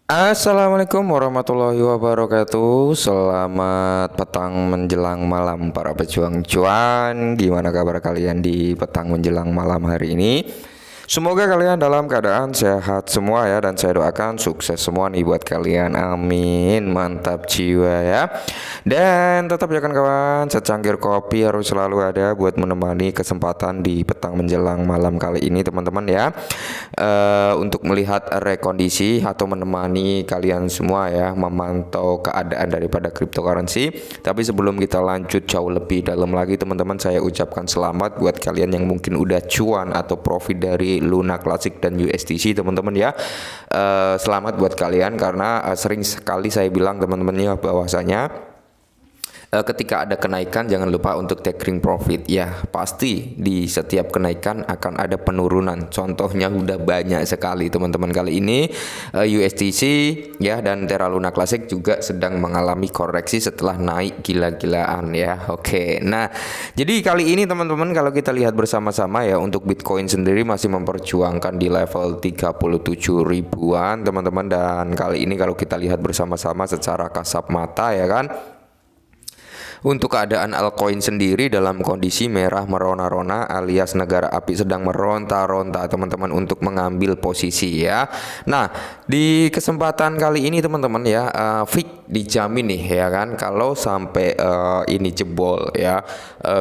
Assalamualaikum warahmatullahi wabarakatuh. Selamat petang menjelang malam para pejuang cuan. Gimana kabar kalian di petang menjelang malam hari ini? Semoga kalian dalam keadaan sehat semua ya, dan saya doakan sukses semua nih buat kalian. Amin. Mantap jiwa ya. Dan tetap ya kan kawan, secangkir kopi harus selalu ada buat menemani kesempatan di petang menjelang malam kali ini teman-teman ya. Untuk melihat rekondisi atau menemani kalian semua ya, memantau keadaan daripada cryptocurrency. Tapi sebelum kita lanjut jauh lebih dalam lagi teman-teman, saya ucapkan selamat buat kalian yang mungkin udah cuan atau profit dari Luna Classic dan USDC teman-teman ya. Selamat buat kalian karena sering sekali saya bilang teman-teman ya, bahwasanya ketika ada kenaikan jangan lupa untuk taking profit ya. Pasti di setiap kenaikan akan ada penurunan. Contohnya udah banyak sekali teman-teman. Kali ini USDC ya dan Terra Luna Classic juga sedang mengalami koreksi setelah naik gila-gilaan ya. Oke. Nah, jadi kali ini teman-teman kalau kita lihat bersama-sama ya, untuk Bitcoin sendiri masih memperjuangkan di level 37 ribuan teman-teman. Dan kali ini kalau kita lihat bersama-sama secara kasat mata ya kan, untuk keadaan altcoin sendiri dalam kondisi merah merona-rona alias negara api sedang meronta-ronta teman-teman untuk mengambil posisi ya. Nah, di kesempatan kali ini teman-teman ya, fix dijamin nih ya kan, kalau sampai ini jebol ya,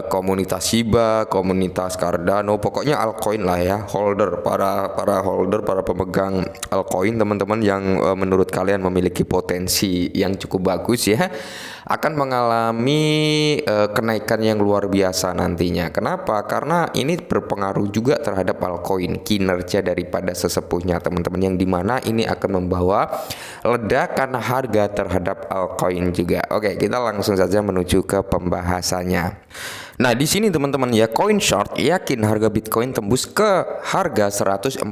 komunitas Shiba, komunitas Cardano, pokoknya altcoin lah ya, holder para holder, para pemegang altcoin teman-teman yang menurut kalian memiliki potensi yang cukup bagus ya, akan mengalami kenaikan yang luar biasa nantinya. Kenapa? Karena ini berpengaruh juga terhadap altcoin, kinerja daripada sesepuhnya teman-teman, yang dimana ini akan membawa ledakan harga terhadap altcoin juga. Oke, kita langsung saja menuju ke pembahasannya. Nah, di sini teman-teman ya, CoinShort yakin harga Bitcoin tembus ke harga 141.000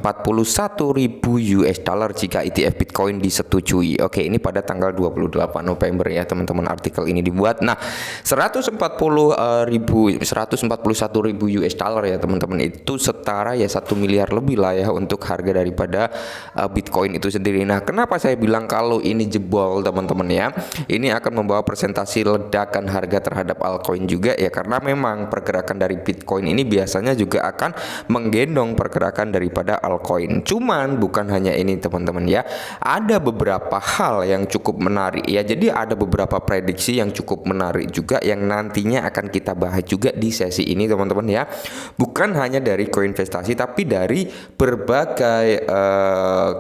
US dollar jika ETF Bitcoin disetujui. Oke, ini pada tanggal 28 November ya teman-teman artikel ini dibuat. Nah, 141.000 US dollar ya teman-teman, itu setara ya 1 miliar lebih lah ya untuk harga daripada Bitcoin itu sendiri. Nah, kenapa saya bilang kalau ini jebol teman-teman ya, ini akan membawa presentasi ledakan harga terhadap altcoin juga ya, karena memang pergerakan dari Bitcoin ini biasanya juga akan menggendong pergerakan daripada altcoin. Cuman bukan hanya ini teman-teman ya, ada beberapa hal yang cukup menarik ya. Jadi ada beberapa prediksi yang cukup menarik juga yang nantinya akan kita bahas juga di sesi ini teman-teman ya. Bukan hanya dari koinvestasi tapi dari berbagai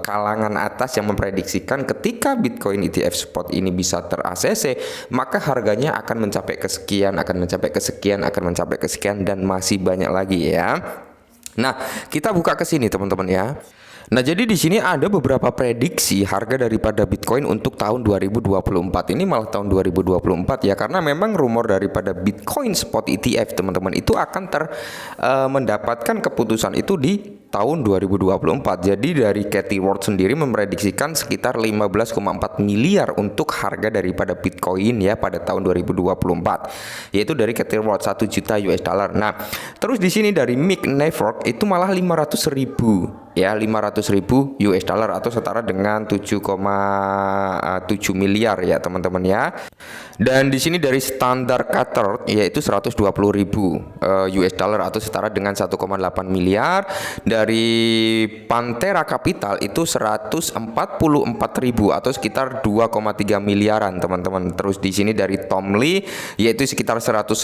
kalangan atas yang memprediksikan ketika Bitcoin ETF spot ini bisa ter-ACC, maka harganya akan mencapai kesekian, akan mencapai kesekian dan masih banyak lagi ya. Nah, kita buka ke sini teman-teman ya. Nah, jadi di sini ada beberapa prediksi harga daripada Bitcoin untuk tahun 2024. Ini malah tahun 2024 ya, karena memang rumor daripada Bitcoin Spot ETF teman-teman itu akan mendapatkan keputusan itu di tahun 2024. Jadi dari Cathie Wood sendiri memprediksikan sekitar 15,4 miliar untuk harga daripada Bitcoin ya pada tahun 2024. Yaitu dari Cathie Wood 1 juta US dollar. Nah, terus di sini dari Mick Network itu malah 500.000 ya, 500.000 US dollar atau setara dengan 7,7 miliar ya teman-teman ya. Dan di sini dari Standard Chartered yaitu 120.000 US dollar atau setara dengan 1,8 miliar. Dari Pantera Capital itu 144.000 atau sekitar 2,3 miliaran teman-teman. Terus di sini dari Tom Lee yaitu sekitar 180.000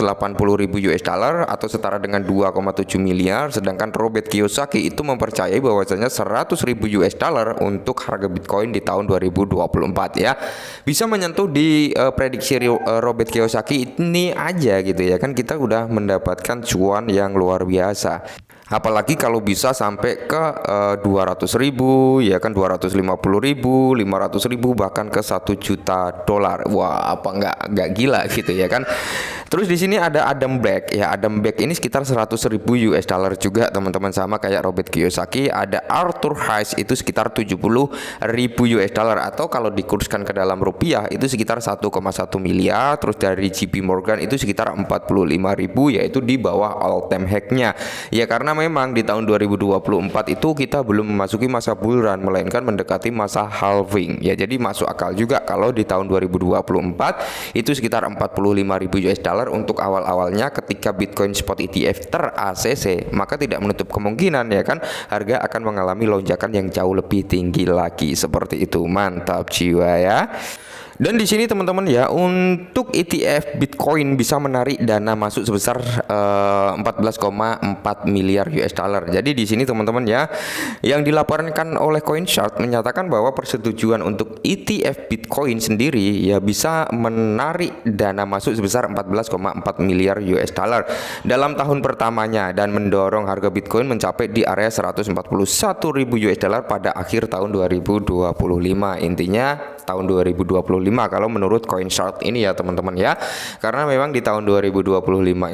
US dollar atau setara dengan 2,7 miliar. Sedangkan Robert Kiyosaki itu mempercayai bahwasanya 100.000 US dollar untuk harga Bitcoin di tahun 2024 ya. Bisa menyentuh di prediksi Robert Kiyosaki ini aja gitu ya kan, kita udah mendapatkan cuan yang luar biasa. Apalagi kalau bisa sampai ke 200.000 ya kan, 250.000, 500.000 bahkan ke 1 juta dolar. Wah, apa nggak gila gitu ya kan. Terus di sini ada Adam Back ya. Adam Back ini sekitar 100.000 US dollar juga teman-teman, sama kayak Robert Kiyosaki. Ada Arthur Hayes itu sekitar 70.000 US dollar, atau kalau dikurskan ke dalam rupiah itu sekitar 1,1 miliar. Terus dari JP Morgan itu sekitar 45.000, yaitu di bawah all time high-nya. Ya karena memang di tahun 2024 itu kita belum memasuki masa bull run, melainkan mendekati masa halving. Ya jadi masuk akal juga kalau di tahun 2024 itu sekitar 45.000 US dollar untuk awal-awalnya ketika Bitcoin spot ETF ter-ACC, maka tidak menutup kemungkinan ya kan harga akan mengalami lonjakan yang jauh lebih tinggi lagi seperti itu. Mantap jiwa ya. Dan di sini teman-teman ya, untuk ETF Bitcoin bisa menarik dana masuk sebesar 14,4 miliar US dollar. Jadi di sini teman-teman ya, yang dilaporkan oleh CoinChart menyatakan bahwa persetujuan untuk ETF Bitcoin sendiri ya bisa menarik dana masuk sebesar 14,4 miliar US dollar dalam tahun pertamanya, dan mendorong harga Bitcoin mencapai di area 141.000 US dollar pada akhir tahun 2025. Intinya tahun 2025 kalau menurut CoinChart ini ya teman-teman ya. Karena memang di tahun 2025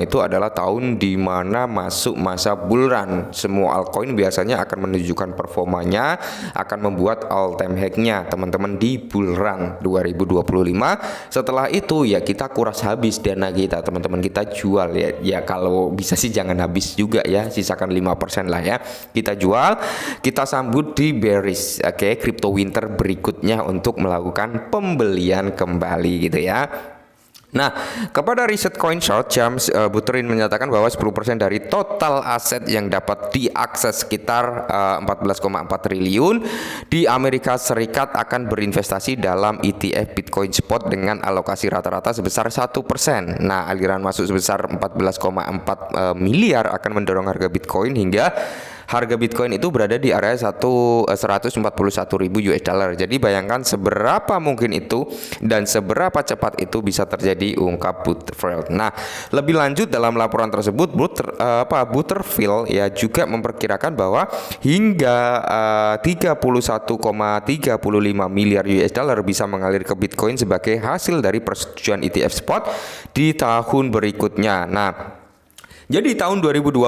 itu adalah tahun di mana masuk masa bull run. Semua altcoin biasanya akan menunjukkan performanya, akan membuat all time high-nya teman-teman di bull run 2025. Setelah itu ya kita kuras habis dana kita teman-teman, kita jual ya. Ya kalau bisa sih jangan habis juga ya, sisakan 5% lah ya. Kita jual, kita sambut di bearish crypto winter berikutnya untuk melakukan pembelian kembali gitu ya. Nah, kepada riset CoinChart, James Buterin menyatakan bahwa 10% dari total aset yang dapat diakses sekitar 14,4 triliun di Amerika Serikat akan berinvestasi dalam ETF Bitcoin Spot dengan alokasi rata-rata sebesar 1%. Nah, aliran masuk sebesar 14,4 miliar akan mendorong harga Bitcoin hingga harga Bitcoin itu berada di area 141.000 US dollar. Jadi bayangkan seberapa mungkin itu dan seberapa cepat itu bisa terjadi, ungkap Butterfield. Nah, lebih lanjut dalam laporan tersebut Butterfield ya juga memperkirakan bahwa hingga 31,35 miliar US dollar bisa mengalir ke Bitcoin sebagai hasil dari persetujuan ETF spot di tahun berikutnya. Nah, jadi tahun 2024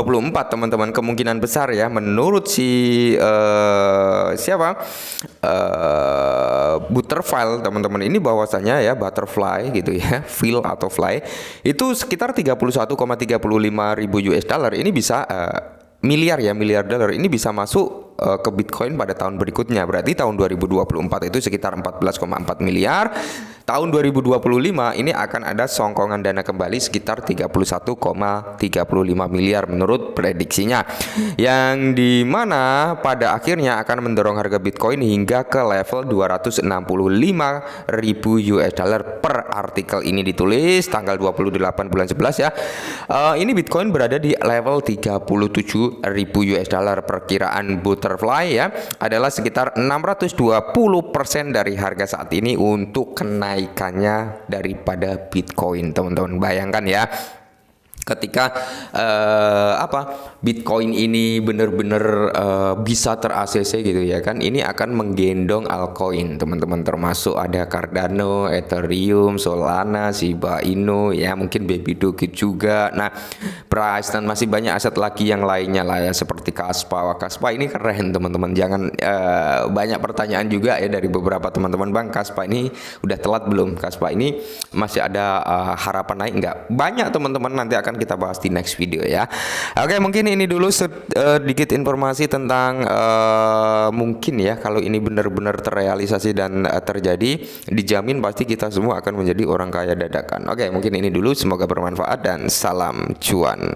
teman-teman kemungkinan besar ya menurut si Butterfly teman-teman ini bahwasanya ya butterfly gitu ya, feel atau fly itu sekitar 31,35 ribu US dollar ini bisa miliar dolar ini bisa masuk ke Bitcoin pada tahun berikutnya. Berarti tahun 2024 itu sekitar 14,4 miliar. Tahun 2025 ini akan ada songkongan dana kembali sekitar 31,35 miliar menurut prediksinya, yang dimana pada akhirnya akan mendorong harga Bitcoin hingga ke level 265.000 US dollar per artikel ini ditulis tanggal 28 bulan 11 ya. Ini Bitcoin berada di level 37.000 US dollar. Perkiraan Butterfly ya adalah sekitar 620% dari harga saat ini untuk kenaikannya daripada Bitcoin teman-teman. Bayangkan ya, ketika Bitcoin ini benar-benar bisa ter-ACC gitu ya kan, ini akan menggendong altcoin teman-teman, termasuk ada Cardano, Ethereum, Solana, Shiba Inu ya, mungkin Baby juga. Nah, Price dan masih banyak aset lagi yang lainnya lah ya, seperti Kaspa. Wah, Kaspa ini keren teman-teman. Jangan banyak pertanyaan juga ya dari beberapa teman-teman, Bang Kaspa ini udah telat belum? Kaspa ini masih ada harapan naik enggak? Banyak teman-teman, nanti akan kita bahas di next video ya. Oke, mungkin ini dulu sedikit informasi tentang mungkin ya kalau ini benar-benar terrealisasi dan terjadi, dijamin pasti kita semua akan menjadi orang kaya dadakan. Oke, mungkin ini dulu, semoga bermanfaat dan salam cuan.